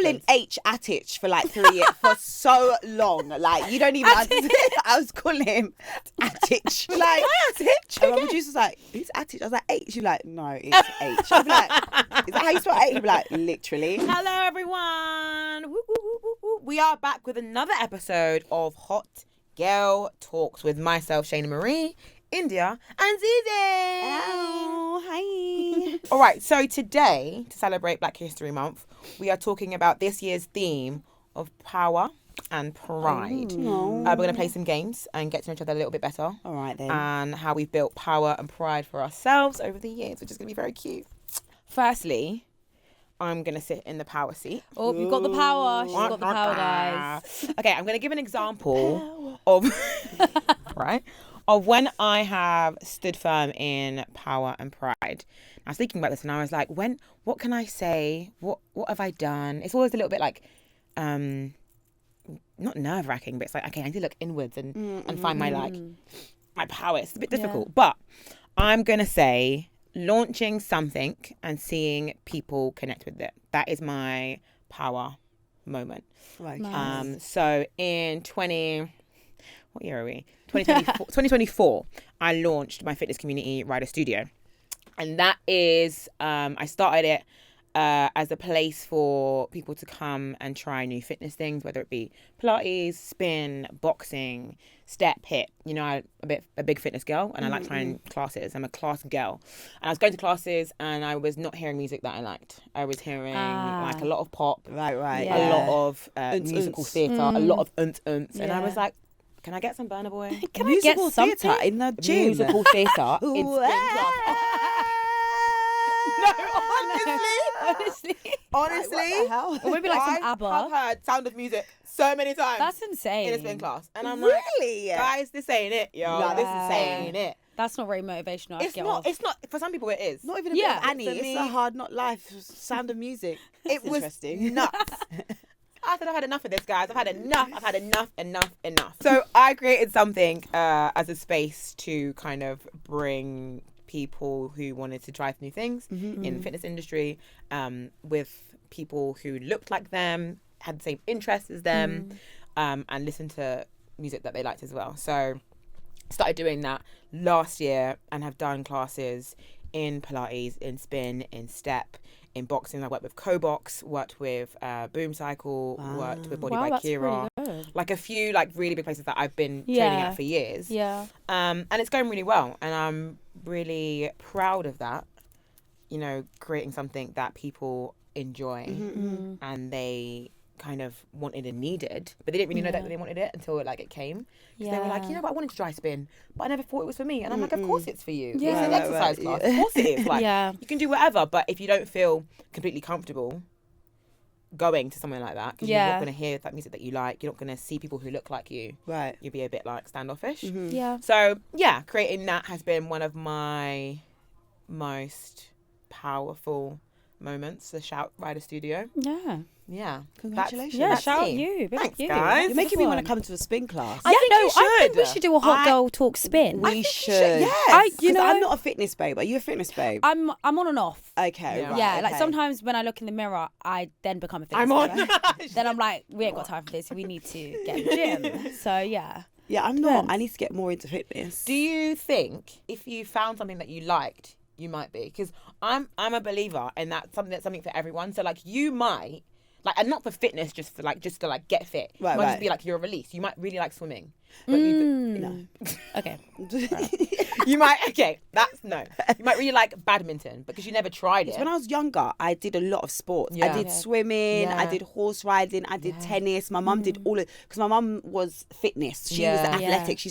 calling H Attich for like 3 years, for so long. Like, you don't even understand. I was calling him Attich. Like, Attich? And my producer's like, who's Attich? I was like, H. You're like, no, it's H. I'd be like, is that how you spell H? He'd be like, literally. Hello, everyone. Woo, woo, woo, woo, woo. We are back with another episode of Hot Girl Talks with myself, Shayna Marie, Indiyah, and Zeze. Oh, hi. All right, so today, to celebrate Black History Month, we are talking about this year's theme of power and pride. We're going to play some games and get to know each other a little bit better. All right, then. And how we've built power and pride for ourselves over the years, which is going to be very cute. Firstly, I'm going to sit in the power seat. Oh, you've got the power. She's got the power, guys. Okay, I'm going to give an example of of when I have stood firm in power and pride. I was thinking about this and I was like, what can I say? What have I done? It's always a little bit like, not nerve-wracking, but it's like, okay, I need to look inwards and find my power. It's a bit difficult, but I'm going to say launching something and seeing people connect with it. That is my power moment. Right. Nice. So in what year are we? 2024, I launched my fitness community Rider Studio. And that is, I started it as a place for people to come and try new fitness things, whether it be Pilates, spin, boxing, step, hip. You know, I'm a big fitness girl and I like trying classes. I'm a class girl. And I was going to classes and I was not hearing music that I liked. I was hearing like a lot of pop, Right. a lot of musical theatre, a lot of unts. And I was like, can I get some Burna Boy? Can I get something theatre in the gym? Musical theatre in spin class. Honestly. What the hell? Or maybe like some ABBA. I've heard Sound of Music so many times. That's insane. In a spin class. And I'm Really? like, guys, this ain't it, yo. No, This Yeah. ain't it. That's not very motivational. It's not, for some people it is. Not even a bit of Annie. for It's me- a hard not life. Sound of Music. It was interesting. nuts. I said I've had enough of this, guys. I've had enough. So I created something as a space to kind of bring people who wanted to try new things in the fitness industry with people who looked like them, had the same interests as them, and listened to music that they liked as well. So started doing that last year and have done classes in Pilates, in spin, in step, in boxing. I worked with Cobox, worked with Boom Cycle, worked with Body by that's Kira. really good. Like a few like really big places that I've been training at for years. Yeah. And it's going really well. And I'm really proud of that. You know, creating something that people enjoy and they kind of wanted and needed, but they didn't really know that they wanted it until like it came. Because they were like, you know what, I wanted to try spin, but I never thought it was for me. And I'm like, of course it's for you. Yeah. It's an exercise class. Of course it is. Like, you can do whatever, but if you don't feel completely comfortable going to somewhere like that, because you're not going to hear that music that you like, you're not going to see people who look like you. Right. You'll be a bit like standoffish. Yeah. So yeah, creating that has been one of my most powerful moments. The Shout Rider Studio. Yeah. Congratulations. Yeah, That's shout out me. you. Big Thanks, you. guys. You're making me want to come to a spin class. I think you I think we should. should do a hot girl talk spin. We should. Yes. You know, I'm not a fitness babe. Are you a fitness babe? I'm on and off. Okay. Yeah. Right, Yeah, okay. like sometimes when I look in the mirror, I then become a fitness I'm on. babe. Then I'm like, we ain't got time for this. We need to get in the gym. So yeah. Yeah, I'm not. I need to get more into fitness. Do you think if you found something that you liked, you might be? Because I'm a believer in that that's something for everyone. So like you might and not for fitness, just to get fit. Right, It might just right. be like your release. You might really like swimming, but you No. Okay. you might You might really like badminton because you never tried it. When I was younger, I did a lot of sports. Yeah. I did swimming, Yeah. I did horse riding, I did tennis. My mum did all of, because my mum was fitness. She was athletic. She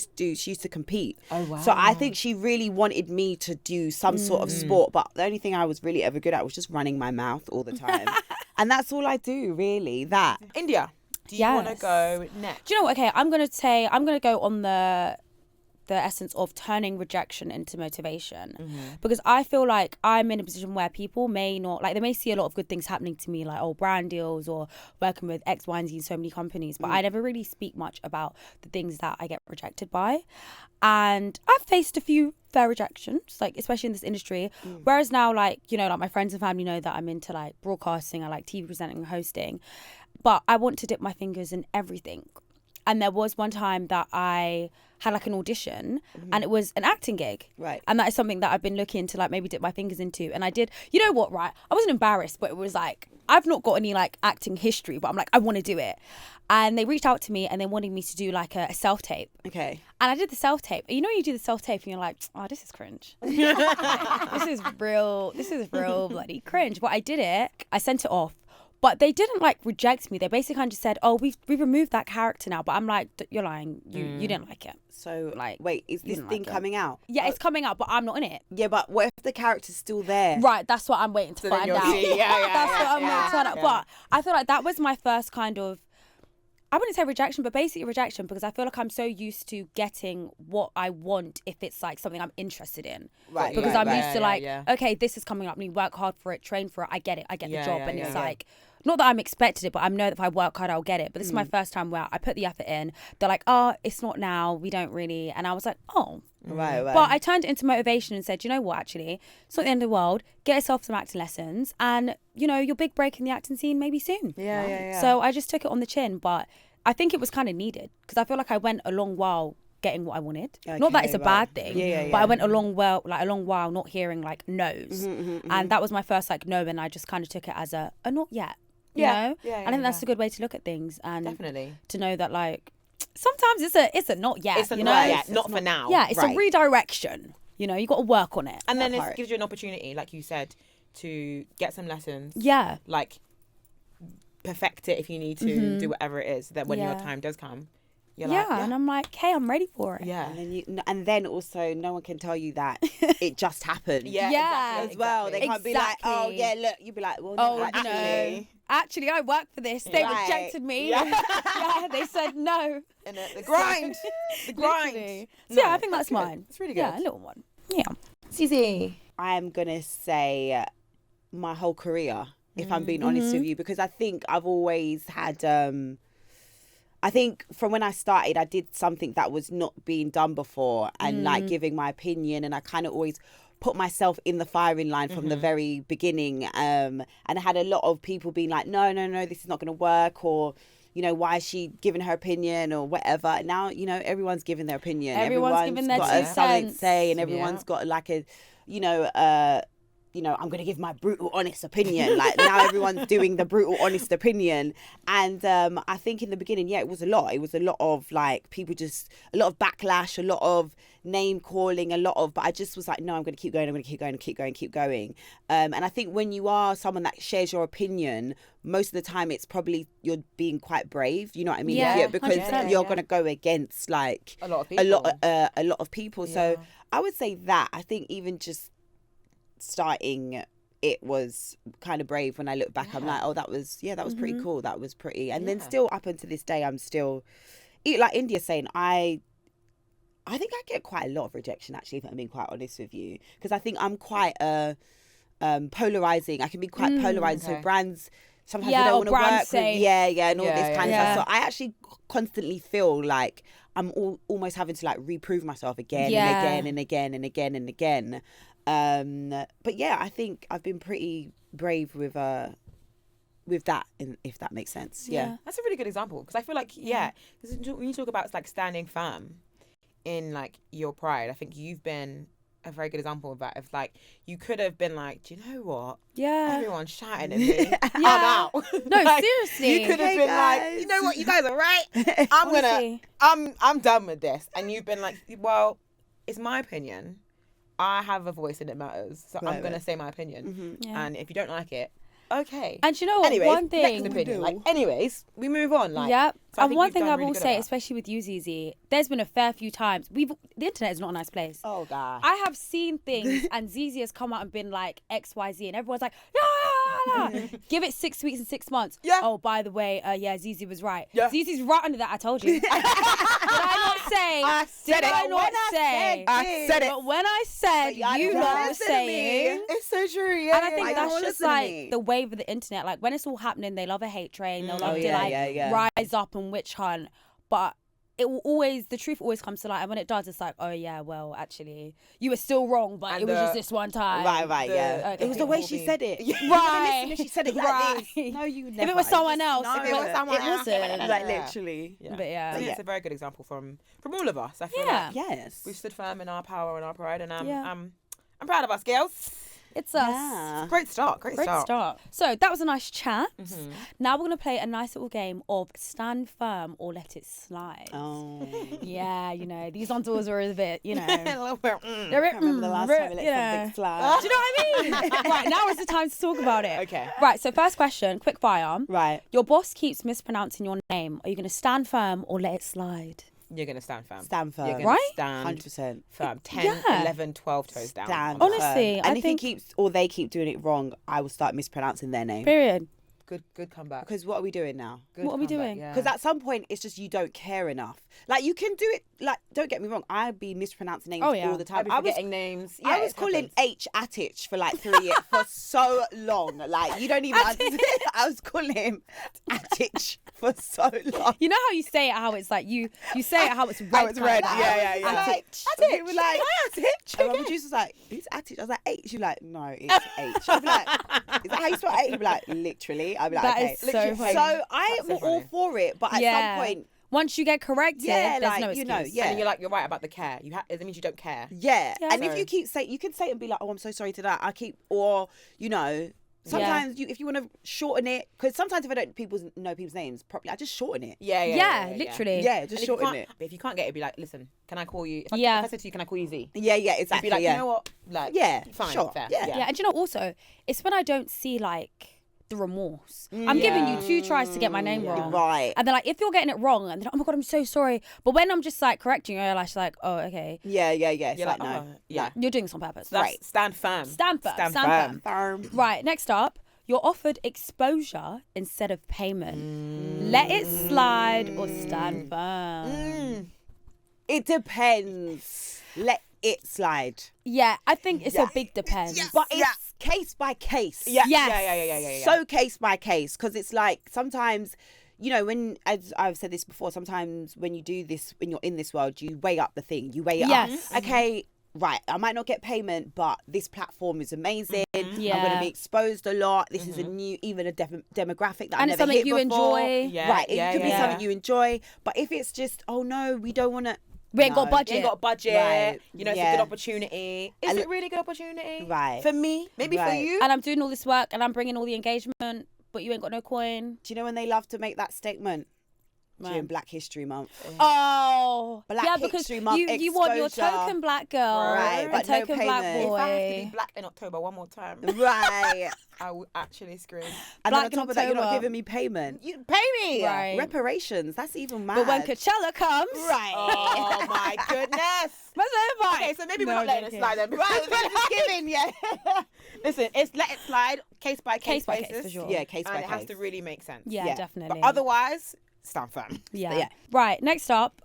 used to compete. Oh, wow. So I think she really wanted me to do some sort of sport. But the only thing I was really ever good at was just running my mouth all the time. And that's all I do, really. That. Indiyah, do you want to Yes. go next? Do you know what? Okay, I'm gonna go on the the essence of turning rejection into motivation. Because I feel like I'm in a position where people may not, like, they may see a lot of good things happening to me, like, oh, brand deals or working with X, Y, and Z in so many companies, but I never really speak much about the things that I get rejected by. And I've faced a few fair rejections, like, especially in this industry. Whereas now, like, you know, like, my friends and family know that I'm into, like, broadcasting, I like TV presenting and hosting, but I want to dip my fingers in everything. And there was one time that I had like an audition and it was an acting gig. Right. And that is something that I've been looking to like maybe dip my fingers into. And I did, you know what, right? I wasn't embarrassed, but it was like, I've not got any like acting history, but I'm like, I want to do it. And they reached out to me and they wanted me to do like a self-tape. Okay. And I did the self-tape. You know, you do the self-tape and you're like, oh, this is cringe. This is real bloody cringe. But I did it. I sent it off. But they didn't like reject me. They basically kind of just said, oh, we've removed that character now. But I'm like, you're lying. You didn't like it. So, like, wait, is this thing coming out? Yeah, it's coming out, but I'm not in it. Yeah, but what if the character's still there? Right, that's what I'm waiting to find out. That's what I'm waiting to find out. But I feel like that was my first kind of, I wouldn't say rejection, but basically rejection, because I feel like I'm so used to getting what I want if it's like something I'm interested in. Right. Because I'm used to like, yeah. okay, this is coming up and you work hard for it, train for it, I get it, I get the job. And it's yeah. like, not that I'm expected it, but I know that if I work hard, I'll get it. But this is my first time where I put the effort in. They're like, oh, it's not now, we don't really. And I was like, oh. Right. But I turned it into motivation and said, you know what, actually, it's not the end of the world. Get yourself some acting lessons and, you know, your big break in the acting scene maybe soon. Yeah. So I just took it on the chin, but I think it was kind of needed because I feel like I went a long while getting what I wanted. Not that it's a bad thing, but I went a long while not hearing like no's. And that was my first like no, and I just kind of took it as a not yet. You know? I think that's a good way to look at things and definitely to know that like sometimes it's a not yet. It's a you not know? yet, not for now. Yeah, it's a redirection. You know, you got to work on it. And then it gives you an opportunity, like you said, to get some lessons. Yeah. Like perfect it if you need to, do whatever it is, that when your time does come, you're like, and I'm like, hey, I'm ready for it. Yeah. And then also no one can tell you that it just happened. Exactly, as well. They can't be like, oh yeah, look. You'd be like, well, no, actually. Actually, I worked for this. They rejected me. Yeah, they said no. The grind. The grind. Literally. So yeah, I think that's mine. It's really good. Yeah, a little one. Yeah. Zeze. I'm gonna say my whole career, if I'm being honest with you, because I think I've always had. I think from when I started, I did something that was not being done before, and like giving my opinion, and I kind of always put myself in the firing line from the very beginning. And I had a lot of people being like, no, this is not going to work, or, you know, why is she giving her opinion or whatever. And now, you know, everyone's giving their opinion. Everyone's giving their got 2 something to cents. say, and everyone's got like a, I'm going to give my brutal, honest opinion. Like now everyone's doing the brutal, honest opinion. And I think in the beginning, it was a lot. It was a lot of like people just, a lot of backlash, a lot of name calling, but I just was like, no, I'm going to keep going. I'm going to keep going. And I think when you are someone that shares your opinion, most of the time it's probably you're being quite brave. You know what I mean? Yeah, because 100%, you're going to go against like a lot of people. So I would say that I think even just starting it was kind of brave. When I look back, I'm like, oh, that was pretty cool. That was pretty. And then still up until this day, I'm still like Indiyah saying, I think I get quite a lot of rejection, actually, if I'm being quite honest with you, because I think I'm quite polarizing. I can be quite polarizing. So brands sometimes they don't want to work with, and all this kind of stuff. So I actually constantly feel like I'm almost having to like reprove myself again and again. But yeah, I think I've been pretty brave with that, if that makes sense. Yeah. That's a really good example, because I feel like because when you talk about like standing firm in like your pride, I think you've been a very good example of that. Of like, you could have been like, do you know what? Yeah. Everyone's shouting at me. I'm out. No, like, seriously. You could have been like, you know what? You guys are right. I'm done with this. And you've been like, well, it's my opinion. I have a voice and it matters. So I'm going to say my opinion. And if you don't like it, okay. And you know what? Anyways, one thing. next opinion. Like, anyways, we move on. Like, So I And think one you've thing done I really will good say, at that. especially with you, Zeze, there's been a fair few times the internet is not a nice place. Oh gosh. I have seen things and Zeze has come out and been like XYZ and everyone's like, give it 6 weeks and 6 months. Yeah. Oh, by the way, Zeze was right. Yeah. Zeze's right under that. I told you. Did I not say? I said Did it. I not say? I said it. But when I said, you don't lot were listen to me. saying. It's so true. Yeah. And I think yeah. that's Don't just listen to like me. the wave of the internet. Like when it's all happening, they love a hate train. They'll love Oh, to yeah, like yeah. rise up and witch hunt. But it will always, the truth always comes to light. And when it does, it's like, oh yeah, well, actually, you were still wrong, but And it was just this one time. Right, yeah. Okay. It was the way People she be- said it. Right. Listen, if she said it like Right. this. No, you never. If it was someone else, No, If it was someone it else, wasn't. like literally. Yeah. But yeah. I think Yeah. it's a very good example from all of us. I feel Yeah. like Yes. we've stood firm in our power and our pride, and Yeah. I'm proud of us, girls. It's us. Yeah. Great start. Great start. So that was a nice chat. Mhm. Now we're going to play a nice little game of stand firm or let it slide. Oh. Yeah, you know, these on-tours were a bit, you know. A little bit, They're a I bit, remember the last time we let you something know. slide. Do you know what I mean? Right, now is the time to talk about it. Okay. Right, so first question, quick fire. Right. Your boss keeps mispronouncing your name. Are you going to stand firm or let it slide? You're going to stand firm. Stand firm. You're gonna Right? stand 100%. firm. 10, Yeah. 11, 12 toes down. Stand Honestly, firm. I And if think- he keeps or they keep doing it wrong, I will start mispronouncing their name. Period. Good comeback. Because what are we doing now? Good What are we comeback, doing? yeah. Because at some point it's just you don't care enough. Like you can do it. Like don't get me wrong, I'd be mispronouncing names Oh, yeah. all the time. I'd be I was forgetting names. I Yeah, was it calling happens. H Attich for like 3 years for so long. Like you don't even understand. I was calling him Attich for so long. You know how you say it, how it's like, you say it how it's red. How it's kind red, of. yeah. Like, Attich. He was like, Attich. And my producer was like, who's Attich? I was like, H. She'd be like, no, it's H. I'd be like, is that how you spell H? He'd be like, literally. I'd be like, That okay. is so funny. So I'm That's so all funny. for it, but at Yeah. some point, Once you get corrected, Yeah, there's like, no you excuse. know, And yeah. then you're like, you're right about the care. It means you don't care. yeah. Yeah. And if So- you keep saying, you can say it and be like, oh, I'm so sorry to that. Or, you know, sometimes if you want to shorten it, because sometimes if I don't know people's names properly, I just shorten it. Yeah, literally. Yeah, And just if you shorten can't- it. But if you can't get it, be like, listen, can I call you? If Yeah. I said to you, can I call you Z? Yeah, You'd exactly. be like, yeah. you know what? Like, Yeah, fine, sure. fair. Yeah. Yeah, and you know, also, it's when I don't see like the remorse. I'm giving you 2 tries to get my name wrong. Right. And then like, if you're getting it wrong, and then oh my god, I'm so sorry. But when I'm just like correcting you, you're like, oh okay, Yeah. It's You're like, like, no. oh, yeah. you're doing this on purpose. That's Right. stand firm. Stand firm. Stand Stand firm. firm. Right, next up, you're offered exposure instead of payment. Let it slide or stand firm. It depends. Let it slide. Yeah, I think it's a big depends. But it's case by case. Yeah. Yes. Yeah. So case by case. Because it's like sometimes, you know, when, as I've said this before, sometimes when you do this, when you're in this world, you weigh up the thing. You weigh it Yes. up. Okay, right, I might not get payment, but this platform is amazing. I'm going to Yeah. be exposed a lot. This is a new, even a demographic that And I it's never something hit you before. enjoy. Yeah, Right, it yeah, could be yeah. something you enjoy. But if it's just, oh no, we don't want to. We ain't got No. budget. You ain't got a budget. Right. You know, it's Yeah. a good opportunity. Is And it really a good opportunity? Right. For me, maybe for Right. you. And I'm doing all this work and I'm bringing all the engagement, but you ain't got no coin. Do you know when they love to make that statement? During Right. Black History Month. Oh, Black yeah, because History Month you want your exposure. token black girl, Right, and but no token black payment. If I have to be boy. black in October one more time, Right. I will actually scream. And Black then on top in of that, you're not October. giving me payment. You pay me. Right. Reparations. That's even mad. But when Coachella comes, Right. Oh my goodness. that's over. Okay, so maybe No, we're not letting it joking. slide then. Right, we're just giving, yeah. Listen, it's let it slide case by Case by case, basis. for sure. Yeah, case And by it has case. to really make sense. Yeah, Yeah. definitely. But otherwise, stand firm. yeah. Yeah. Right. Next up,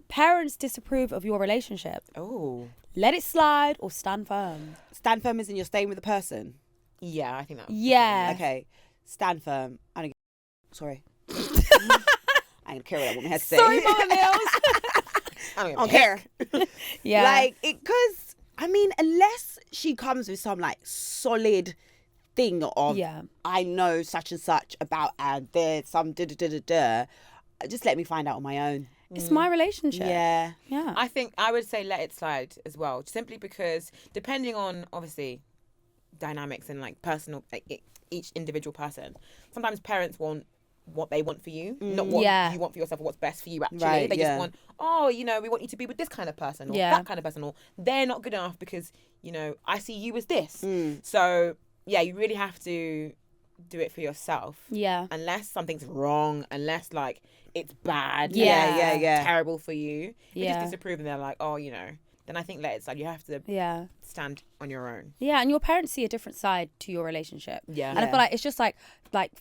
parents disapprove of your relationship. Oh. Let it slide or stand firm. Stand firm as in you're staying with the person. Yeah, I think that. Yeah. Okay. Stand firm. I don't sorry. I ain't gonna care what that woman has to say. Sorry, Mama Mills. I I don't care. Yeah. Like it, because I mean, unless she comes with some like solid thing of Yeah. I know such and such about, and there's some just let me find out on my own. It's my relationship. Yeah. Yeah. I think I would say let it slide as well, simply because depending on obviously dynamics and like personal, like, each individual person, sometimes parents want what they want for you, not what Yeah. you want for yourself or what's best for you actually. Right, They yeah. just want, oh, you know, we want you to be with this kind of person or Yeah. that kind of person, or they're not good enough because, you know, I see you as this. Mm. So yeah, you really have to do it for yourself. Yeah. Unless something's wrong, unless like it's bad. Yeah. Terrible for you. If you Yeah. just disapprove and they're like, oh, you know, then I think let it slide. You have to stand on your own. Yeah, and your parents see a different side to your relationship. Yeah. And I feel like it's just like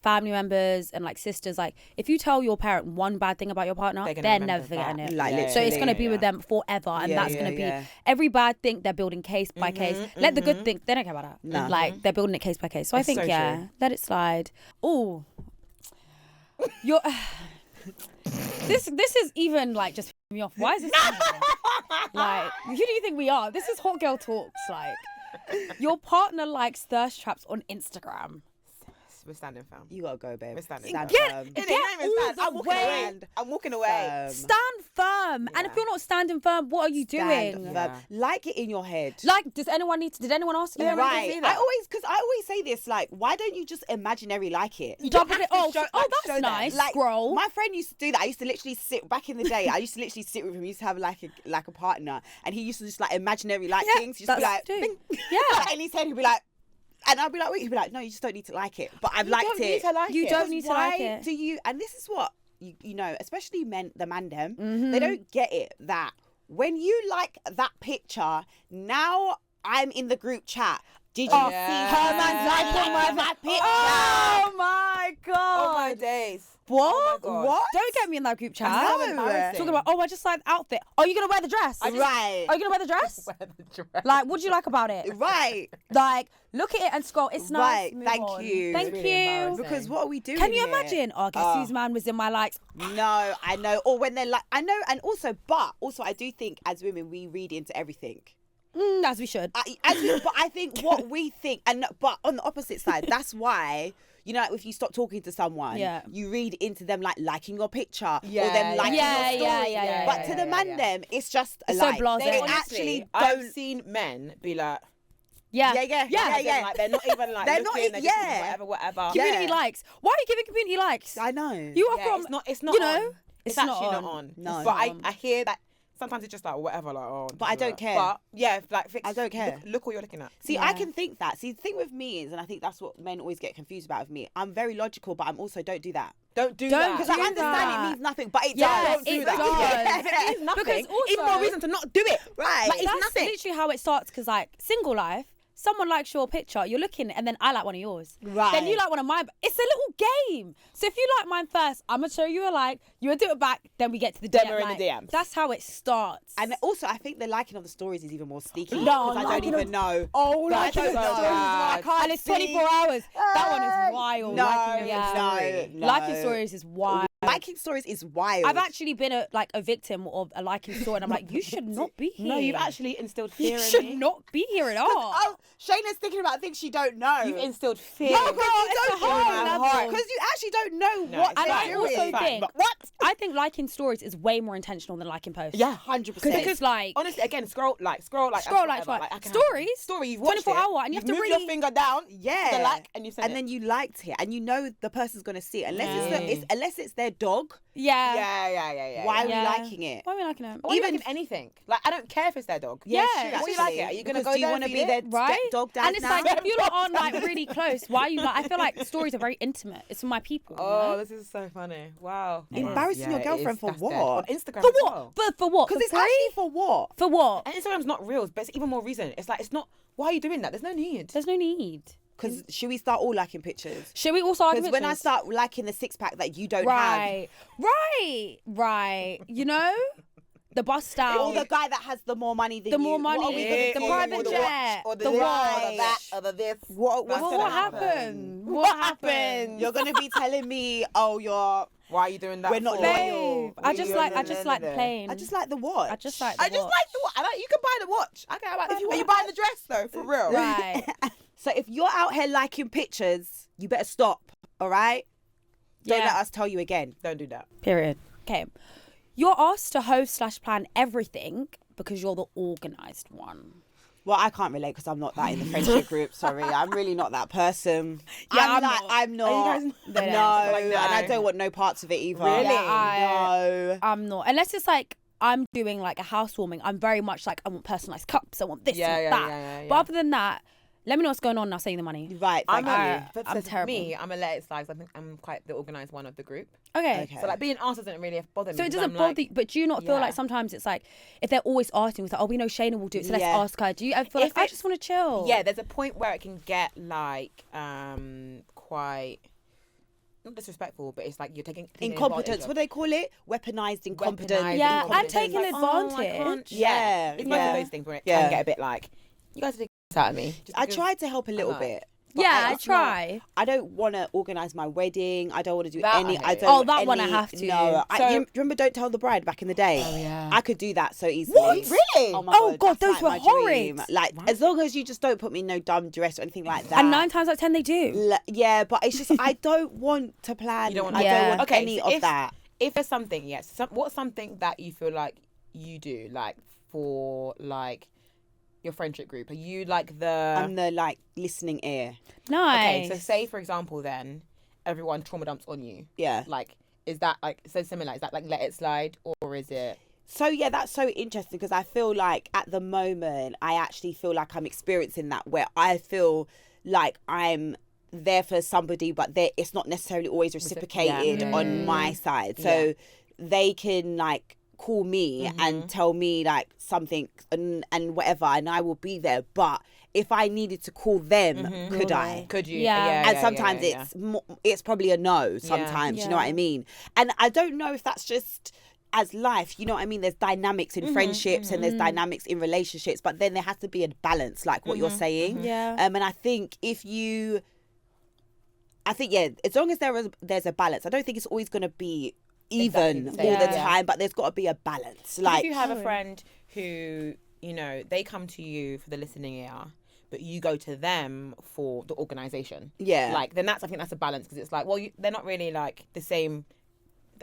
family members and like sisters. Like if you tell your parent one bad thing about your partner, they're never forgetting it. Like, so it's gonna be with them forever, and that's gonna be every bad thing they're building case by case. Let the good thing, they don't care about that. No. Like they're building it case by case. So I think so true. let it slide. Oh, you're. This is even like just me off. Why is this? Like, who do you think we are? This is hot girl talks. Like, your partner likes thirst traps on Instagram. We're standing firm. You gotta go, babe. We're standing Stand firm. firm. I'm walking away. I'm walking away. Stand firm. And if you're not standing firm, what are you Stand doing? firm. Like it in your head. Like, did anyone ask you? Right. I always say this, like, why don't you just imaginary like it? You double it. That's nice. Like, Scroll. my friend used to do that. I used to literally sit back in the day. I used to literally sit with him. He used to have like a partner, and he used to just like imaginary like things. He'd just be like, bing. Like, in his head, he'd be like. And I'd be like, wait, he'd be like, no, you just don't need to like it. But I've liked it. You don't need to like it. Why do you, and this is what, you know, especially the man them, they don't get it that when you like that picture, now I'm in the group chat. Did you see her man's like my picture? Oh my God. Oh my days. What? Oh my God. What? Don't get me in that group chat. No. Talking about, I just like the outfit. Are you going to wear the dress? Right. Are you going to wear the dress? Like, what do you like about it? Right. Like, look at it and scroll. It's nice. Right. Move Thank on. you. Thank you. Because what are we doing Can you here? imagine? Oh, guess whose man was in my likes? No, I know. Or when they're like, I know. And also I do think as women, we read into everything. As we should. But I think what we think, but on the opposite side, that's why, you know, like if you stop talking to someone, you read into them like liking your picture or them liking your story. But to the man, them, it's just a like. So blasé. They Honestly, actually I've don't. seen men be like, Yeah. like, they're not even like They're looking, not. they're just whatever. Community likes. Why are you giving community likes? I know. You are from. It's not. You know, on. It's actually not on. No. But I hear that. Sometimes it's just like whatever, like But I don't care. But yeah, like I don't care. Look what you're looking at. See, I can think that. See, the thing with me is, and I think that's what men always get confused about with me. I'm very logical, but I'm also don't do that. Don't do that. Because I understand that. it means nothing, but it Yes, does. Don't do it that. does. If it means nothing, Because also- even more reason to not do it. Right. Like, it's That's nothing. literally how it starts. Because like single life, someone likes your picture, you're looking, and then I like one of yours. Right. Then you like one of mine. It's a little game. So if you like mine first, I'm gonna show you a like. You will do it back. Then we get to the Then DM. we're in the like, DMs. That's how it starts. And also, I think the liking of the stories is even more sneaky. No, because I don't liking even of- know. Oh, But I liking don't the know. stories is wild. I can't And it's see. 24 hours. That one is wild. No, liking, no. liking stories is wild. Liking stories is wild. I've actually been a victim of a liking story, and I'm like, you should not be here. No, you've actually instilled fear You in should me. not be here at all. Oh, Shayna's thinking about things she don't know. You've instilled fear. No, in me. because you it's don't a whole know. level. Because you actually don't know No, what it's And they're I fine. doing. also Fine. think, But what? I think liking stories is way more intentional than liking posts. Yeah, 100%. Because it's like, honestly, again, scroll like. Scroll like, whatever, right. I can Stories, have- Story, you've watched 24 it, hour, and you have to moved really- your finger down. Yeah. To the like, and you send and it. then you liked it, and you know the person's gonna see it. Unless it's their dog. yeah. Yeah. Why are we Yeah. liking it? Why are we liking it? Or even anything. Like, I don't care if it's their dog. Yeah, true, What do you like actually. it? Are you gonna Because go do you there want to and be feed their it? Right? dog dad And it's now? like, if you lot aren't like really close, why are you like, I feel like stories are very intimate. It's for my people. you Oh, know? this is so funny. Wow. Embarrassing your girlfriend for what? On Instagram For as what? well. But for what? Because For it's free? actually for what? For what? And Instagram's not reels, but it's even more reason. It's like, it's not, why are you doing that? There's no need. There's no need. Because should we start all liking pictures? Should we also argue Because when I pictures? start liking the six pack that you don't have, Right. You know, the bust down. or the guy that has the more money than The you, more money, what are we gonna the do? private Or the jet, Or the this, watch. or the that, or the this. What's That's Well, gonna what happen? happened? What happened? You're gonna be telling me, oh, Why are you doing that? We're not for? loyal. Babe, I just like plain. I just like the watch. I just like I just like the watch. You can buy the watch. I care about. Are you buying the dress though? For real? Right. So if you're out here liking pictures, you better stop. All right. Don't Yeah. let us tell you again. Don't do that. Period. Okay. You're asked to host/plan everything because you're the organised one. Well, I can't relate because I'm not that in the friendship group. Sorry, I'm really not that person. Yeah, I'm not. Are you guys- No, They don't. Like, no. and I don't want no parts of it either. Really? No. I'm not. Unless it's like I'm doing like a housewarming. I'm very much like I want personalised cups. I want this and that. Yeah. But other than that, Let me know what's going on and I'll send you the money. Right, thank you. I'm terrible. Me, I'm gonna let it slide. I think I'm quite the organised one of the group. Okay. So like being asked doesn't really bother me. So it 'cause doesn't I'm bother like, you, but do you not feel like sometimes it's like, if they're always asking, it's like, oh, we know Shayna will do it, so let's ask her. Do you ever feel like, I just want to chill? Yeah, there's a point where it can get like quite... not disrespectful, but it's like you're taking Incompetence. What do they call it? Weaponized incompetence. Yeah, and incompetence. taking Like, advantage. It's both of those things where it can get a bit like, you guys are taking this out of me. I tried to help a little bit. Yeah, I try. I don't want to organise my wedding. I don't want to do That any. I hate. don't. That one I have to. No, So- you remember Don't Tell the Bride back in the day? Oh, yeah. I could do that so easily. What? Really? Oh my Oh, God, that's those like were my horrid. dream. Like as long as you just don't put me in no dumb dress or anything like that. And 9 times out of 10 they do. Yeah, but it's just I don't want to plan. You don't want I don't want Okay, any so of that. If there's something, what's something that you feel like you do, like for like your friendship group? Are you like I'm the like listening ear. Nice. Okay, so say for example, then everyone trauma dumps on you. Yeah. Like, is that like so similar? Is that like let it slide, or is it? So yeah, that's so interesting because I feel like at the moment I actually feel like I'm experiencing that where I feel like I'm there for somebody, but it's not necessarily always reciprocated on my side. So they can like call me and tell me like something and whatever, and I will be there. But if I needed to call them, could I? Could you? Yeah. And sometimes it's probably a no. Sometimes, you know what I mean. And I don't know if that's just as life, you know what I mean? There's dynamics in friendships and there's dynamics in relationships, but then there has to be a balance, like what you're saying. Yeah. And I think as long as there's a balance, I don't think it's always going to be even all the time, but there's got to be a balance. Like if you have a friend who, you know, they come to you for the listening ear, but you go to them for the organisation. Yeah. Like, then I think that's a balance, because it's like, well, they're not really like the same.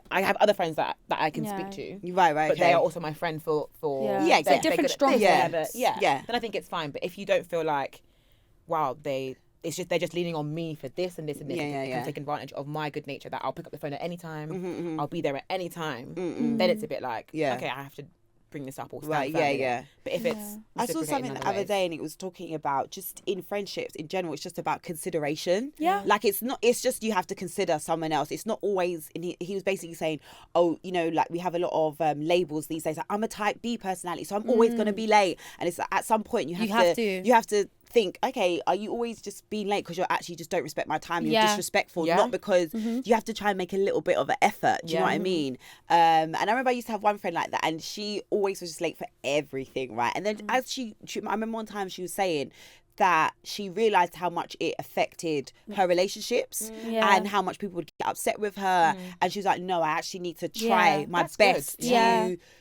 I have other friends that I can speak to. Right, But they are also my friend for Yeah, exactly. different strong friends. Yeah. Then I think it's fine. But if you don't feel like, wow, they're just leaning on me for this and this and this, and can take advantage of my good nature, that I'll pick up the phone at any time, I'll be there at any time, then it's a bit like, okay, I have to bring this up or stand firm with it. But if it's I saw something the other day and it was talking about just in friendships in general, it's just about consideration. Yeah. Like it's just you have to consider someone else. It's not always, and he was basically saying, oh, you know, like we have a lot of labels these days. Like, I'm a type B personality, so I'm always going to be late. And it's at some point you have to think, okay, are you always just being late because you actually just don't respect my time? You're disrespectful, not because you have to try and make a little bit of an effort. Do you know what I mean? And I remember I used to have one friend like that, and she always was just late for everything, right? And then as she I remember one time she was saying that she realised how much it affected her relationships and how much people would get upset with her. And she was like, no, I actually need to try my best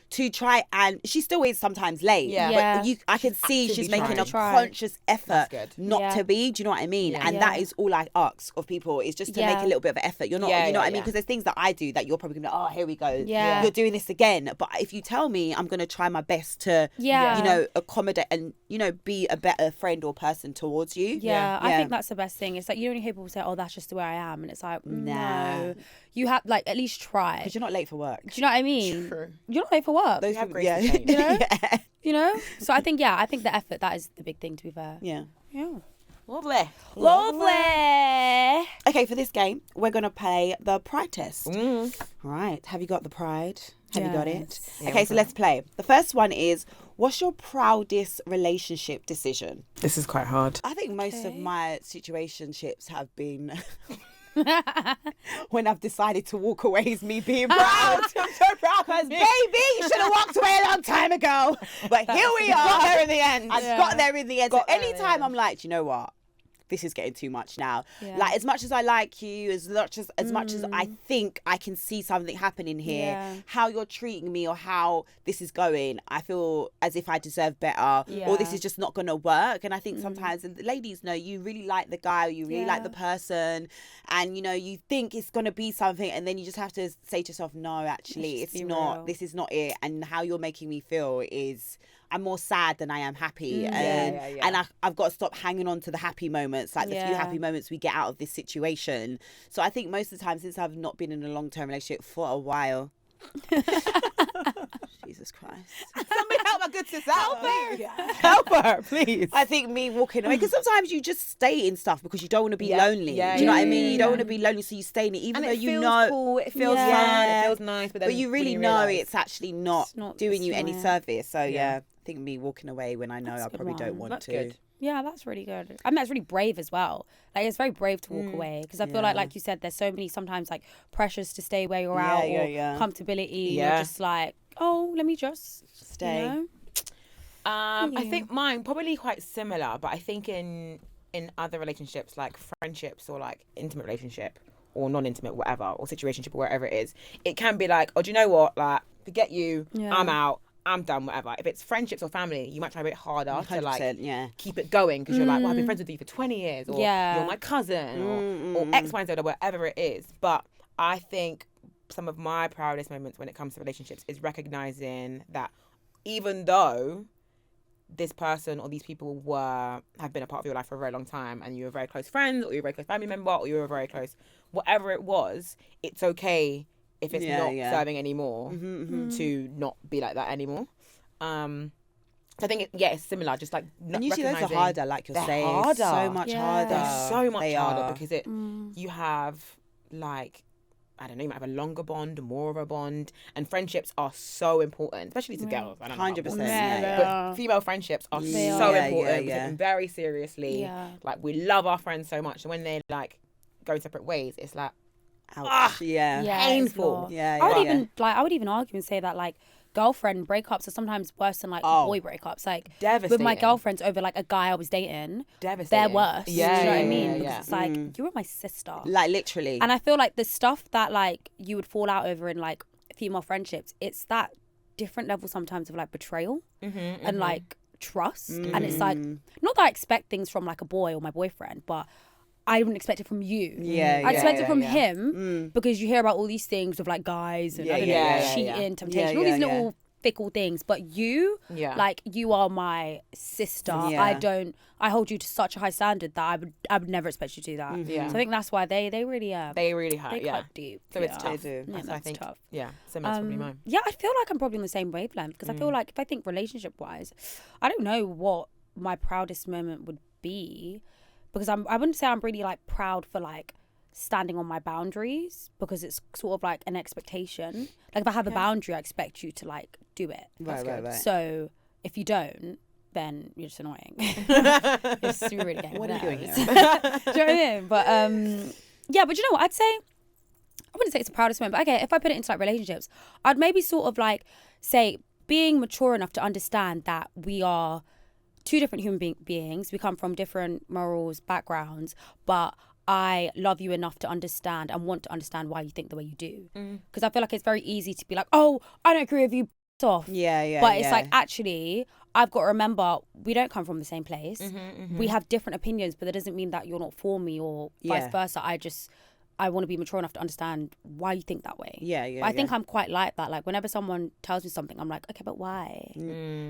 to try, and she still is sometimes late. But I can see she's making a conscious effort not to be. Do you know what I mean? And that is all I ask of people, is just to make a little bit of an effort. You're not, you know what I mean? Because there's things that I do that you're probably gonna be like, oh, here we go. You're doing this again. But if you tell me, I'm gonna try my best to, you know, accommodate and, you know, be a better friend or person towards you. I think that's the best thing. It's like, you don't hear people say, oh, that's just the way I am, and it's like, no, you have, like, at least try, because you're not late for work. Do you know what I mean? True. You're not late for work. Those have people, grace to change. You know? You know? So I think the effort, that is the big thing, to be fair. Yeah. Lovely. Okay, for this game, we're going to play the pride test. Right. Have you got the pride? Have you got it? Yes. Okay, so let's play. The first one is, what's your proudest relationship decision? This is quite hard. I think most of my situationships have been when I've decided to walk away is me being proud. I'm so proud. Because, baby, you should have walked away a long time ago. But here we are. Got there in the end. I got there in the end. So anytime I'm like, you know what? This is getting too much now. Like, as much as I like you, as much as I think I can see something happening here, how you're treating me or how this is going, I feel as if I deserve better, or this is just not going to work. And I think sometimes, and the ladies know, you really like the guy, or you really like the person, and, you know, you think it's going to be something, and then you just have to say to yourself, no, actually, it's not. Real. This is not it. And how you're making me feel is, I'm more sad than I am happy. And I've got to stop hanging on to the happy moments, like the few happy moments we get out of this situation. So I think most of the time, since I've not been in a long-term relationship for a while, Jesus Christ. Somebody else help my good sis out. Help her, please. I think me walking away, because sometimes you just stay in stuff because you don't want to be lonely. Do you know what I mean? You don't want to be lonely, so you stay in it, even though you know. Cool, it feels fun, it feels nice, but you really know it's actually not doing you any service. So I think me walking away when I know I probably don't want to. Good. Yeah, that's really good. I mean, that's really brave as well. Like, it's very brave to walk away, because I feel like you said, there's so many sometimes like pressures to stay where you're at, or comfortability. You're just like, oh, let me just stay. You know? I think mine probably quite similar, but I think in other relationships, like friendships or like intimate relationship or non-intimate, whatever, or situationship or wherever it is, it can be like, oh, do you know what? Like, forget you. I'm out. I'm done, whatever. If it's friendships or family, you might try a bit harder to like keep it going, because you're like, well, I've been friends with you for 20 years, or you're my cousin, or X, Y, and Z, or whatever it is. But I think some of my proudest moments when it comes to relationships is recognizing that even though this person or these people have been a part of your life for a very long time, and you were very close friends, or you're a very close family member, or you were very close, whatever it was, it's okay if it's not serving anymore to not be like that anymore. So I think it's similar, just like and usually those are harder, like you're saying. Harder. So much harder. They're so much harder because you have like, I don't know, you might have a longer bond, more of a bond, and friendships are so important, especially to girls. 100%. But female friendships are so important. We take them very seriously. Like, we love our friends so much, and when they like go separate ways, it's like, ouch. Painful. I would even argue and say that like girlfriend breakups are sometimes worse than like boy breakups. Like, devastating. With my girlfriends over like a guy I was dating, devastating. They're worse. Yeah, you know what I yeah, mean? yeah, Because it's like, you were my sister. Like, literally. And I feel like the stuff that like you would fall out over in like female friendships, it's that different level sometimes of like betrayal and like trust. And it's like, not that I expect things from like a boy or my boyfriend, but I wouldn't expect it from you. I expect it from him because you hear about all these things with like guys and cheating, temptation, all these little fickle things. But you, like, you are my sister. I hold you to such a high standard that I would never expect you to do that. So I think that's why they really hurt. They cut deep. So it's tough. They do. I think tough. Yeah, similar to probably mine. Yeah, I feel like I'm probably on the same wavelength, because I feel like if I think relationship wise, I don't know what my proudest moment would be. Because I wouldn't say I'm really like proud for like standing on my boundaries, because it's sort of like an expectation. Like, if I have a boundary, I expect you to like do it. Right. So if you don't, then you're just annoying. It's really getting what are you doing here? Do you know what I mean? But but you know what? I'd say, I wouldn't say it's the proudest moment, but okay, if I put it into like relationships, I'd maybe sort of like say being mature enough to understand that we are two different human beings. We come from different morals, backgrounds, but I love you enough to understand and want to understand why you think the way you do. Because I feel like it's very easy to be like, oh, I don't agree with you, off. But it's like, actually, I've got to remember, we don't come from the same place. We have different opinions, but that doesn't mean that you're not for me, or vice versa. I want to be mature enough to understand why you think that way. But I think I'm quite like that. Like, whenever someone tells me something, I'm like, okay, but why?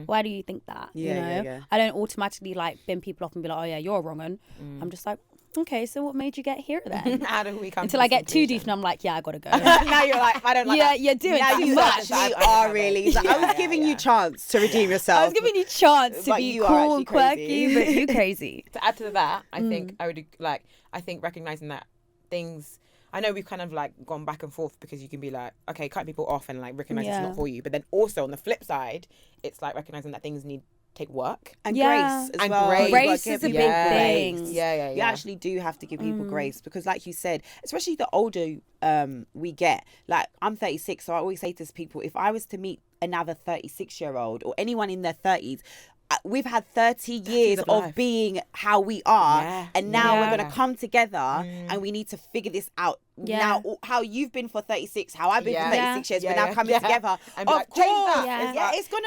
Why do you think that? You know? I don't automatically like bin people off and be like, oh yeah, you're wrong. And I'm just like, okay, so what made you get here then? How do we come until I get too deep and I'm like, yeah, I gotta go. Now you're like, I don't like that. You're doing now too you much. actually are really. Like, I was giving you chance to redeem yourself. I was giving you chance to But be you are cool actually and quirky, but you crazy. To add to that, I think I think recognizing that things, I know we've kind of like gone back and forth, because you can be like, okay, cut people off and like recognize it's not for you. But then also on the flip side, it's like recognizing that things need take work and grace as well. Grace is a big thing. You actually do have to give people grace, because like you said, especially the older we get, like I'm 36, so I always say to people, if I was to meet another 36-year-old or anyone in their 30s, we've had 30 years of being how we are, and now we're going to come together and we need to figure this out. Now, how you've been for 36, how I've been for 36 years, we're now coming together. And of like, course.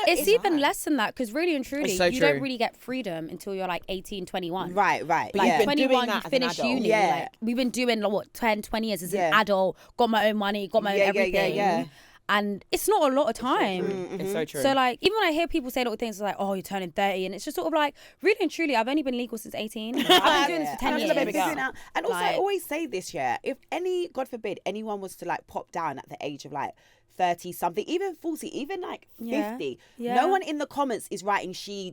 It's even less than that, because really and truly, so you don't really get freedom until you're like 18, 21. Right. Like 21, you finish uni. Like, we've been doing, 10, 20 years as an adult, got my own money, got my own everything. And it's not a lot of time. It's so true. So like, even when I hear people say little things like, "Oh, you're turning 30," and it's just sort of like, really and truly, I've only been legal since 18. I've been doing this for 10 And years. I've been doing that. And also, I Like- always say this, yeah, if any, God forbid, anyone was to like pop down at the age of like 30 something, even 40, even like 50, no one in the comments is writing she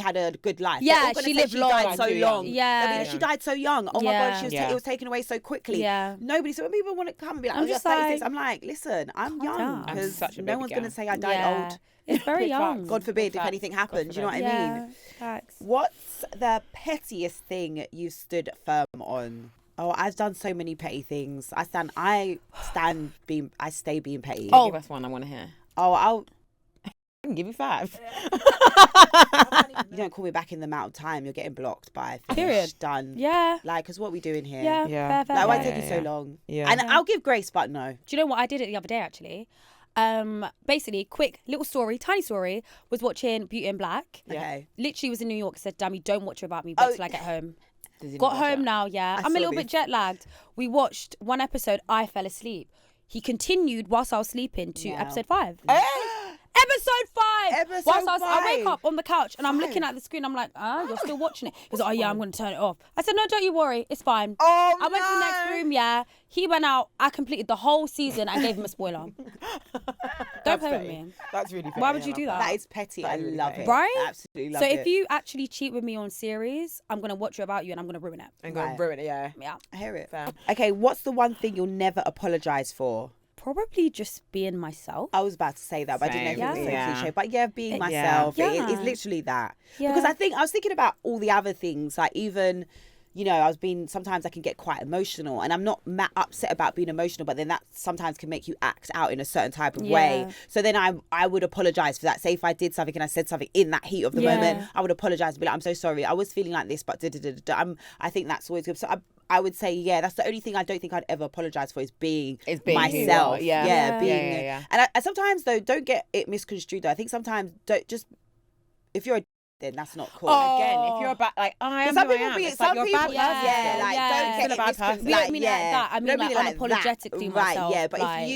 had a good life. Yeah, They're all gonna she say lived she long. died so long. Yeah. They'll be like, she died so young. Oh my God, she was Yeah. it was taken away so quickly. Yeah. Nobody. So when people want to come and be like, I'm "Oh, you're just 36," like, I'm like, listen, I'm young down. I'm because such a no baby one's girl. gonna say I died old. It's very Big young. facts. God forbid if Facts. anything God happens. You know what I mean? Yeah, facts. What's the pettiest thing you stood firm on? Oh, I've done so many petty things. I stay being petty. Oh, give us one. I want to hear. Oh, I can give you 5. you don't call me back in the amount of time. You're getting blocked by Period. done. Yeah. Like, because what are we doing here? Yeah. Yeah. Fair, Like, why fair. take you so long? Yeah. And I'll give grace, but no. Do you know what I did it the other day actually? Basically, quick little story, tiny story. Was watching Beauty in Black. Okay. Literally was in New York. Said, "Damn, you don't watch Without Me. Wait till I get home." Got home now. Yeah, I'm a saw little bit this. jet lagged. We watched one episode. I fell asleep. He continued whilst I was sleeping to Wow. episode 5. Eh? Episode 5. Episode Whilst I wake 5. up on the couch and I'm looking at the screen. I'm like, you're still watching it. He was like, oh yeah, I'm going to turn it off. I said, no, don't you worry. It's fine. Oh, I went to the next room, yeah. He went out. I completed the whole season. I gave him a spoiler. Don't play with me. That's really petty. Why would you do that? That is petty. I really love petty. it. Right? Absolutely love So it. if you actually cheat with me on series, I'm going to watch it about you and I'm going to ruin it. I'm going Right. to ruin it, yeah. Yeah. I hear it. Fair. Okay, what's the one thing you'll never apologise for? Probably just being myself. I was about to say that, but I didn't know if it was Same. so Yeah. cliche. But yeah, being It- myself, Yeah. it's literally that. Yeah. Because I was thinking about all the other things, like even, you know, sometimes I can get quite emotional, and I'm not upset about being emotional, but then that sometimes can make you act out in a certain type of way. Yeah. So then I would apologise for that. Say if I did something and I said something in that heat of the Yeah. moment, I would apologise and be like, I'm so sorry. I was feeling like this, but da-da-da-da-da. I think that's always good. So I would say, yeah, that's the only thing I don't think I'd ever apologise for is being Is being who you myself. are, yeah. Yeah. Being. Yeah. And I sometimes though, don't get it misconstrued though. I think sometimes don't just if you're a then that's not cool. Again, if you're about, like, I am Some who I people am. be It's some like you're a people, bad person. yeah, like Yeah. don't Still get a it bad misconstrued. person. We don't mean it like that. I mean, Don't like, mean it that. unapologetically Right, myself, yeah. But like- if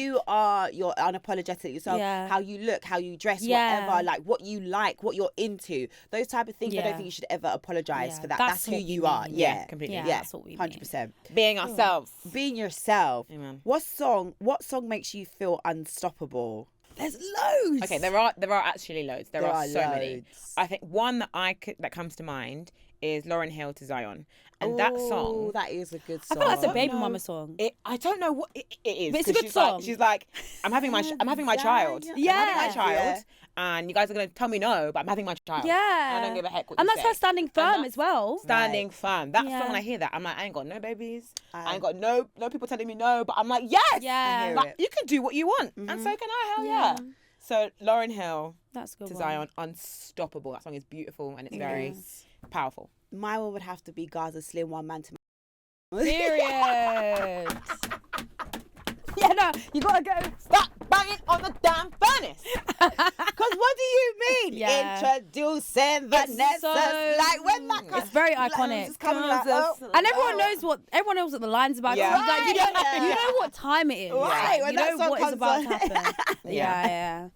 you're unapologetic yourself, Yeah. how you look, how you dress, Yeah. whatever, like what you like, what you're into, those type of things. I don't Yeah. think you should ever apologise Yeah. for that. That's That's who what you we are. mean. Yeah, completely. Yeah, Yeah, that's what we mean. 100%. Being ourselves. Being yourself. Amen. What song makes you feel unstoppable? There's loads. Okay, there are actually loads. There are so many. loads. I think one that comes to mind is Lauryn Hill to Zion, and that Ooh, song. that is a good I song. feel like it's a baby know. mama song. I don't know what it is. But it's a 'cause good she's like- song. she's like, I'm having my child. I'm having my child, Yeah. and you guys are gonna tell me no, but I'm having my child. Yeah. I don't give a heck what And you that's say. her standing firm that's- as well. Standing firm. That Yeah. song, when I hear that, I'm like, I ain't got no babies. I I- ain't got no people telling me no, but I'm like, yes. Yeah. hear Like, it. you can do what you want, and so can I. Hell yeah. So Lauryn Hill That's a good to one. Zion, Unstoppable. That song is beautiful and it's very powerful. My one would have to be Gaza Slim, One Man to Period. Yeah, no, you gotta go. Stop banging on the damn furnace. Because what do you mean? Yeah. Introducing Vanessa. so- Like when that It's very iconic. just coming like, oh. And everyone knows what the lines about. Yeah. Like, you, know, Right. you know what time it is. Right, when You that know song what is comes about on. to happen. Yeah.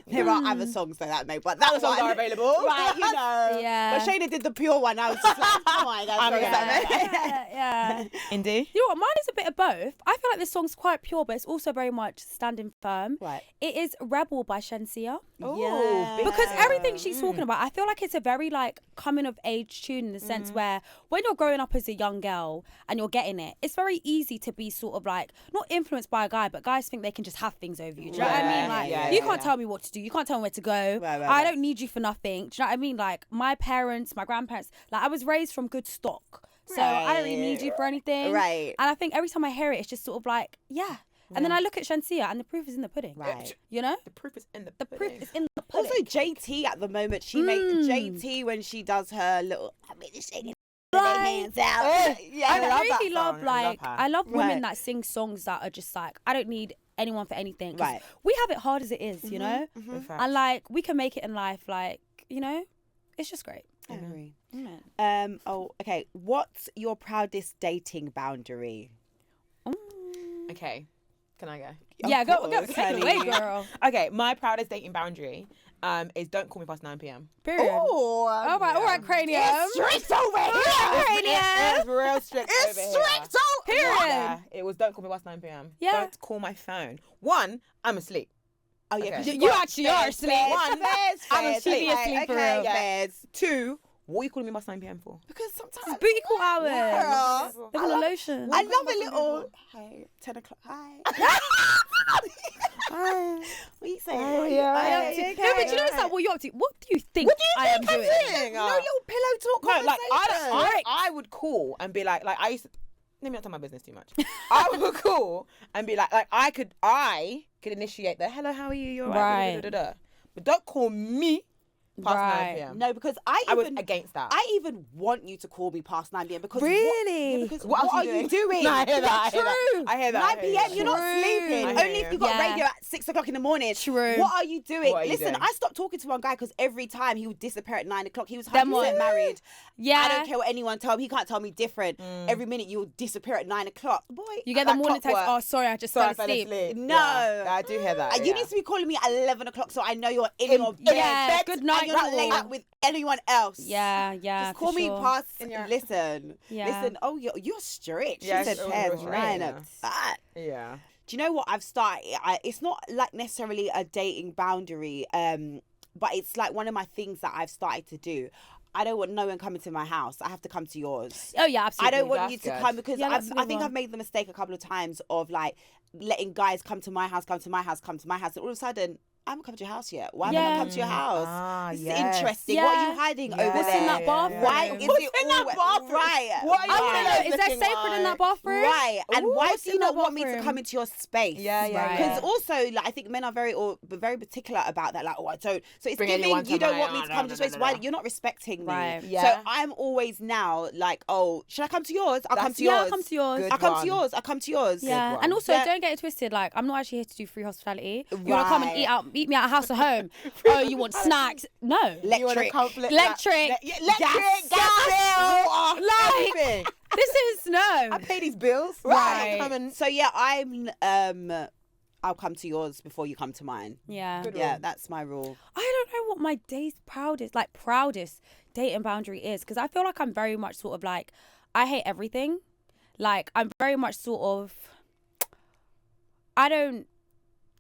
There are other songs like that, mate, but that Other songs one, are available. right? You know, Yeah. But Shayna did the pure one. I was just like, come on, guys, I'm throw gonna- something. Yeah. Indie. You know what? Mine is a bit of both. I feel like this song's quite pure, but it's also very much standing firm. Right. It is Rebel by Shenseea. Yeah. Because everything she's talking about, I feel like it's a very like coming of age tune in the sense where when you're growing up as a young girl and you're getting it, it's very easy to be sort of like not influenced by a guy, but guys think they can just have things over you. Do you know what I mean? Like you can't tell me what to do. You can't tell me where to go. Right, I don't need you for nothing. Do you know what I mean? Like my parents, my grandparents, like I was raised from good stock. So I don't really need you for anything. Right. And I think every time I hear it, it's just sort of like, yeah. And then I look at Shenseea and the proof is in the pudding. Right. You know? The proof is in the The proof pudding. is in the pudding. Also, JT at the moment, she makes JT when she does her little. I mean, it's shaking Like- their hands out. Yeah, I love really that love song. I like love her. I love women Right. that sing songs that are just like I don't need anyone for anything. 'Cause Right. we have it hard as it is, you know? In fact. And like we can make it in life, like, you know, it's just great. I agree. Isn't it? Oh, okay. What's your proudest dating boundary? Okay. Can I go? Yeah, go course, take it away, honey. girl. Okay, my proudest dating boundary is don't call me past 9 p.m. Period. Oh, All right, cranium. it's strict over here. It's real strict It's over strict here. over Period. Yeah, it was don't call me past 9 p.m. Yeah. Don't call my phone. One, I'm asleep. Oh yeah, Okay. 'cause You actually are asleep. One, I'm asleep. Asleep for real. fairs. Two, what are you calling me past 9 p.m. for? Because sometimes Booty call hours. Girl, Look at the lotion. I love a little. Hey, 10 o'clock. Hi. Hi. What you saying? Oh, What yeah. are you Yeah, up to? yeah, No, but you know, it's like, what you up to? What do you think What do you I am think I'm doing? doing? No little pillow talk No, like conversation. I would call and be like I used to, let me not tell my business too much. I would call and be like I could initiate the hello, how are you? You're right. Right. But don't call me past 9 Right. p.m. No, because I I was even against that. I even want you to call me past 9 p.m. because Really? Yeah, because What else are you you doing? No, I hear that. True. I hear that. 9 I hear p.m. that. You're not True. sleeping. I hear Only if you. you got Yeah. radio at 6 o'clock in the morning. True. What are you doing? What are you Listen, doing? I stopped talking to one guy because every time he would disappear at 9 o'clock. He was Them 100% ones. married. Yeah. I don't care what anyone tells me. He can't tell me different. Every minute you will disappear at 9 o'clock. Boy, You get the Like morning text, clockwork. oh, sorry, I just Sorry, I fell fell asleep. asleep. No. Yeah, I do hear that. You need to be calling me at 11 o'clock so I know you're in your bed. Yeah, good night And you're not call. laid up with anyone else. Yeah, yeah. Just call for me sure. past. your- Listen. Yeah. Listen. Oh, you're strict. Yeah, She said she's pairs real 9 strict, o'clock. Yeah. Do you know what I've started? It's not like necessarily a dating boundary, but it's like one of my things that I've started to do. I don't want no one coming to my house. I have to come to yours. Oh, yeah, I absolutely. don't want That's you to good. come because Yeah, that's a I good think one. I've made the mistake a couple of times of like letting guys come to my house, and all of a sudden I haven't come to your house yet. Why haven't I Yeah. come to your house? Ah, This is yes. interesting. What are Yeah. you hiding Yeah. over What's there? in that bathroom? Why is What's it in that always bathroom? right? What are you I want to know, guys is there looking sacred in that like? bathroom? Right. And Ooh, why what's do in you not that want me to bathroom? come into your space? Yeah, yeah, Right. Because also, like, I think men are very particular about that. Like, oh, I don't. So it's Bring giving anyone to you don't my- want me to come to your space. Why you're not respecting me? Right. Yeah. So I'm always now like, oh, should I come to yours? I'll come That's- to Yeah, yours. I'll come to yours. Good I'll come one. to yours. I'll come to yours. Yeah, one. and also Yeah. don't get it twisted. Like, I'm not actually here to do free hospitality. You want to come and Right. eat me at a house or home? Oh, you want snacks? No. You want to Electric. conflict? Electric. Electric. Gas. Gas. Like- Everything. This is no. I pay these bills. Right. Come and So yeah, I'll come to yours before you come to mine. Yeah. Good Yeah, rule. that's my rule. I don't know what my proudest dating boundary is, because I feel like I'm very much sort of like, I hate everything. Like, I'm very much sort of, I don't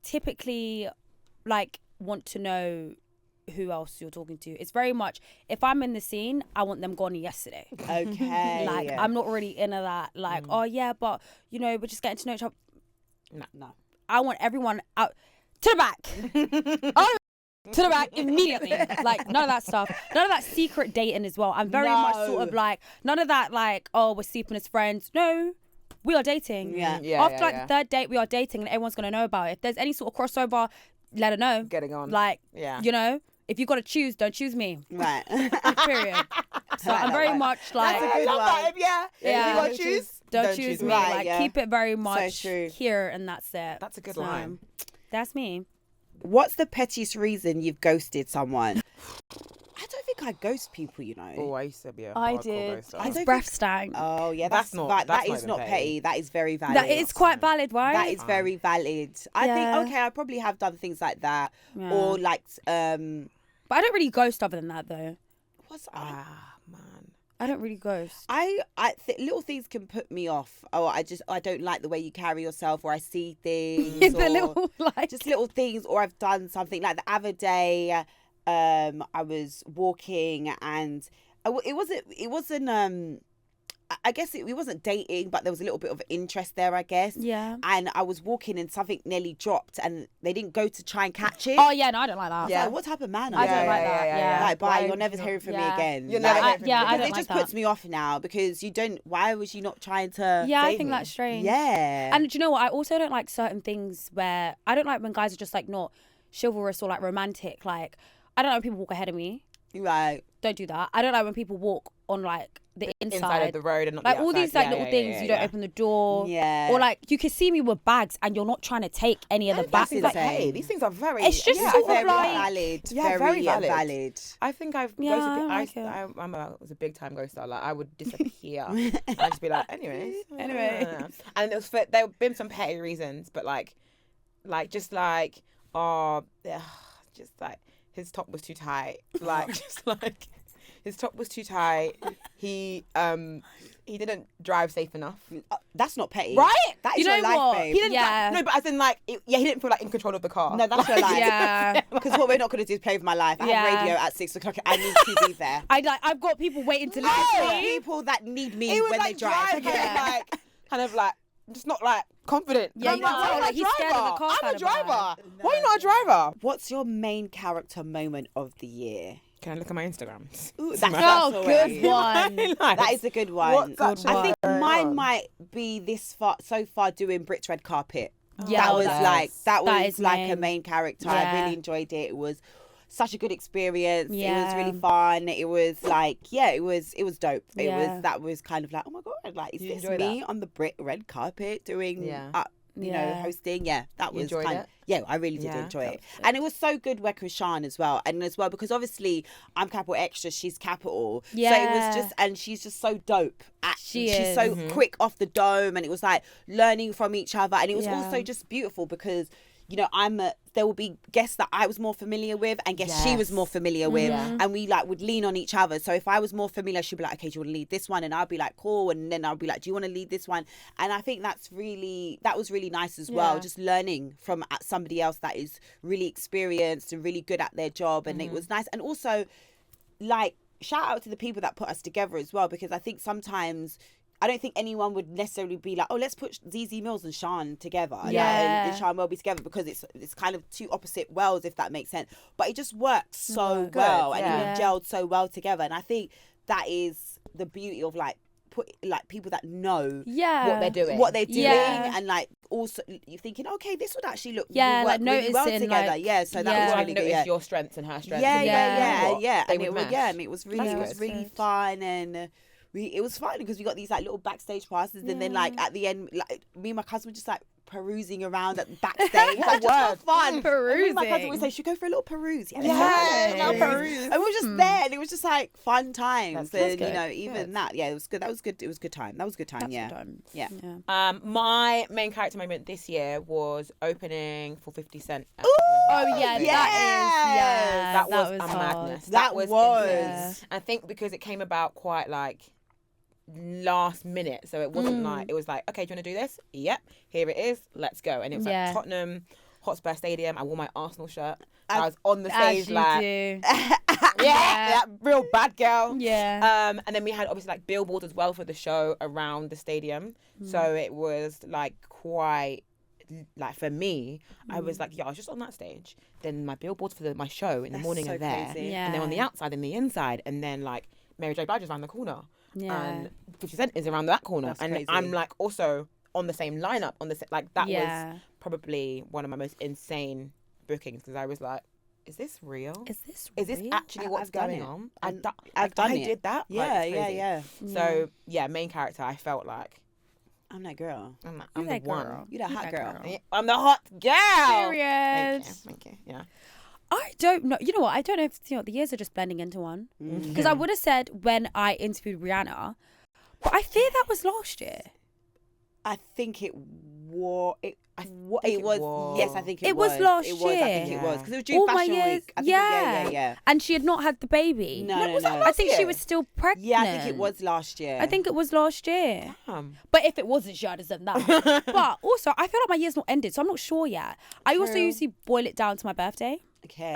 typically like want to know who else you're talking to. It's very much, if I'm in the scene, I want them gone yesterday. Okay. Like, yeah. I'm not really into that. Like, oh yeah, but you know, we're just getting to know each other. No. I want everyone out to the back. Oh, to the back immediately. Like, none of that stuff. None of that secret dating as well. I'm very much sort of like, none of that like, oh, we're sleeping as friends. No, we are dating. Yeah. Yeah, After yeah, like yeah. the third date, we are dating and everyone's going to know about it. If there's any sort of crossover, let her know. Getting on. Like, Yeah. you know, if you got to choose, don't choose me. Right. Period. So I'm very much like, That's a good I love one. that. Yeah. Yeah. You want to choose? don't choose me. Right, Like, yeah. keep it very much true. here and that's it. That's a good So, line. That's me. What's the pettiest reason you've ghosted someone? I don't think I ghost people, you know. Oh, I used to be a I hardcore did. ghoster. I His don't breath think- stank. Oh yeah, That's that's not- that that's is not not even petty. petty. That is very valid. That is quite valid, right? That is very valid. I Yeah. think okay, I probably have done things like that, Yeah. or like But I don't really ghost other than that, though. what's Ah, man. I don't really ghost. little things can put me off. Oh, I don't like the way you carry yourself, or I see things, The or little, like... just little things, or I've done something like the other day. I was walking and it wasn't. I guess it wasn't dating, but there was a little bit of interest there, I guess. Yeah. And I was walking and something nearly dropped, and they didn't go to try and catch it. Oh, yeah, no, I don't like that. Yeah. Yeah. Like, what type of man I are don't you? like that. Yeah. Like, bye, Why you're would never you hearing from me Yeah. again. You're Like, never hearing from yeah, me I because don't it like just that. puts me off now, because you don't. Why was you not trying to? Yeah, I save think me? that's strange. Yeah. And do you know what? I also don't like certain things where... I don't like when guys are just, like, not chivalrous or, like, romantic. Like, I don't know when people walk ahead of me. Right. Don't do that. I don't like when people walk on like the inside of the road and not like the all outside. these like little things. You don't open the door. Yeah. Or like you can see me with bags and you're not trying to take any of the bags. That's Like, hey, these things are very. It's just sort of very like valid. Yeah, very very valid. I think I've Yeah, ghosted. I like it. I was a big time ghoster. Like I would disappear. And I'd just be like, anyways. And there have been some petty reasons, but like just like just like his top was too tight. Like just like his top was too tight. He didn't drive safe enough. That's not petty. Right? That is You know your life, what? babe. He didn't. Yeah. No, but as in like, he didn't feel like in control of the car. No, that's your life. Yeah. Because what we're not going to do is play with my life. I have radio at 6 o'clock. I need to be there. I've got people waiting to listen I've to got me. people that need me He was when like they drive. kind of like, just not like confident. Yeah, I'm you like, can why tell, am I like, he's scared of the driver? car I'm kind a of driver. vibe. Why are you not a driver? What's your main character moment of the year? Can I look at my Instagrams? Ooh, Oh, alright. good one. That is a good one. What's actually I think going mine on? might be so far doing Brit's red carpet. Yeah, that was yes. that That was is like a main. main character. I Yeah. really enjoyed it. It was such a good experience. It was Yeah. really fun. It was like, it was dope. Yeah. That was kind of like, oh my god, like is You this enjoy me on the Brit red carpet doing you know, Yeah. hosting. Yeah, that You was enjoyed kind it? yeah, I really did Yeah, enjoy that it. was good. And it was so good working with Sean as well. And as well, because obviously I'm Capital Extra, she's Capital. So it Yeah. was just, and she's just so dope. She she's is. so quick off the dome, and it was like learning from each other. And it was Yeah. also just beautiful because, you know, there will be guests that I was more familiar with and guests she was Yes. more familiar with. Mm-hmm. And we like would lean on each other. So if I was more familiar, she'd be like, okay, do you want to lead this one? And I'd be like, cool. And then I'd be like, do you want to lead this one? And I think that was really nice as well. Yeah. Just learning from somebody else that is really experienced and really good at their job. And it was nice. And also, like, shout out to the people that put us together as well, because I think sometimes I don't think anyone would necessarily be like, oh, let's put Zeze Millz and Sean together. Like, Yeah. and Sean Welby together, because it's kind of two opposite worlds, if that makes sense. But it just works so Good, well, and yeah. it gelled so well together. And I think that is the beauty of people that know Yeah. what they're doing. Yeah. and like also you're thinking, okay, this would actually look Yeah, will like work really well noticing, together. like, Yeah, so that yeah. was I've really good. noticed Yeah. your strengths and her strengths. Yeah, and yeah, you know yeah. what? They And would it was match. and it was really That's good. fun, and it was fun because we got these like little backstage passes, and then like at the end, like me and my cousin were just like perusing around at backstage, like just for fun. And me and my cousin would say, "Should we go for a little peruse?" Yeah, little nice. peruse. And we were just there, and it was just like fun times, That's and good. you know, even Good. that, it was good. That was good. It was a good time. That was a good time. That's Yeah. good time. Yeah. Yeah. My main character moment this year was opening for 50 Cent. Oh yeah, Yes. that That was was a hard. madness. That was. intense. I think because it came about quite like last minute, so it wasn't like it was like, okay, do you want to do this? Yep, here it is, let's go. And it was Yeah. like Tottenham Hotspur Stadium. I wore my Arsenal shirt. I was on the As stage you like, do. that real bad girl. Yeah. And then we had obviously like billboards as well for the show around the stadium. So it was like quite like for me, I was like, I was just on that stage. Then my billboards for my show in the That's morning so are there. crazy. Yeah. And then on the outside and the inside. And then like Mary J. Blige is around the corner. Yeah. And 50 Cent is around that corner. That's and crazy. I'm like also on the same lineup on the like that Yeah. was probably one of my most insane bookings, because I was like, is this real? Is this Is actually what's I've done going it. on? And I I've done I it. did that. Yeah, Like, it's yeah, crazy. yeah. So yeah, main character. I felt like I'm that girl. I'm the that one. girl. You that hot girl. Yeah, I'm the hot girl. Period. Thank you. Yeah. I don't know. You know what? I don't know if the years are just blending into one. Because I would have said when I interviewed Rihanna, but I fear that was last year. I think it was. It it was. was. Yes, I think It was last It was. I think year. it was because it was due All my Fashion years, Week. I think, yeah. yeah. And she had not had the baby. No, no, was that no. last I think she year? was still pregnant. Yeah, I think it was last year. I think it was last year. Damn. But if it wasn't, she had to send that. But also, I feel like my year's not ended, so I'm not sure yet. I also True. usually boil it down to my birthday. Okay.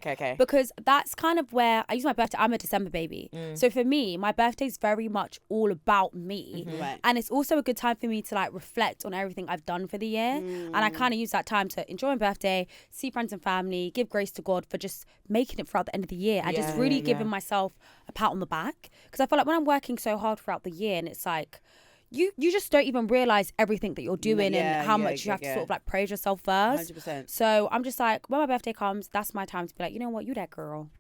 Okay. Because that's kind of where I use my birthday. I'm a December baby. So for me, my birthday's very much all about me. Right. And it's also a good time for me to like reflect on everything I've done for the year. And I kind of use that time to enjoy my birthday, see friends and family, give grace to God for just making it throughout the end of the year and just Yeah, really yeah, giving yeah. myself a pat on the back. Because I feel like when I'm working so hard throughout the year and it's like, you just don't even realise everything that you're doing and how much you have to sort of like praise yourself first. 100%. So I'm just like, when my birthday comes, that's my time to be like, you know what, you that girl.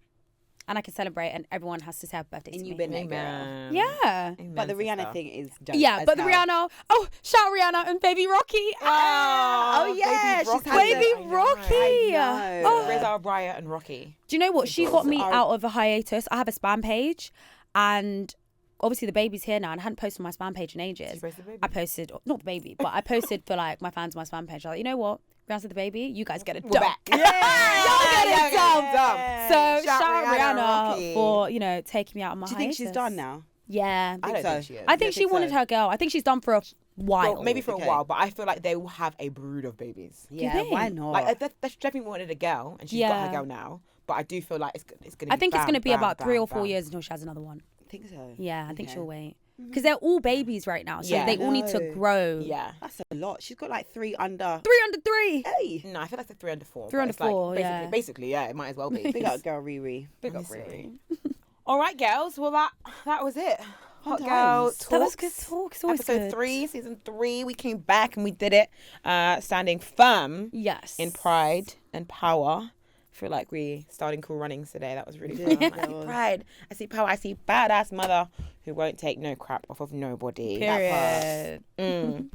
and I can celebrate, and everyone has to say happy birthday to And me. you've been there, girl. Amen. Yeah. Amen, But the Rihanna sister. thing is dope. Yeah, as but the hell. Rihanna, shout Rihanna and Baby Rocky. Oh, yeah, Baby she's Rocky. had Baby it. Rocky. I know. Oh. Reza, Raya, and Rocky. Do you know what? She got me Are- out of a hiatus. I have a spam page, and obviously the baby's here now, and I hadn't posted my spam page in ages. Did you post the baby? I posted, not the baby, but I posted for like my fans on my spam page. I was like, you know what? Rihanna's the baby. You guys get it We're done. back. Y'all get it done. So Shout shout Rihanna, Rihanna Rocky. for, you know, taking me out of my Do you think hiatus. she's done now? Yeah. I don't so. think she is. I think she think wanted so. her girl. I think she's done for a while. Well, maybe for Okay. a while, but I feel like they will have a brood of babies. you Yeah, why think? not? Like she definitely wanted a girl, and she's got Yeah. her girl now. But I do feel like it's going to. I think it's going to be bam, about bam, 3 or bam. 4 years until she has another one. I think so. Yeah, I think Okay. she'll wait. Because they're all babies right now. So Yeah. they all need to No. grow. Yeah. That's a lot. She's got like 3 under. 3 under 3. Hey, No, I feel like it's 3 under 4. 3 under 4, yeah. Basically, yeah, it might as well be. big up girl Riri. Big up, Honestly. really. All right, girls. Well, that was it. Hot Fun girl times. talks. That was good talk. It's always Episode good. 3, season 3. We came back and we did it, standing firm Yes. in pride and power. I feel like we starting cool runnings today. That was really Yeah, fun. I that see was. pride. I see power. I see badass mother who won't take no crap off of nobody. Period. Mm.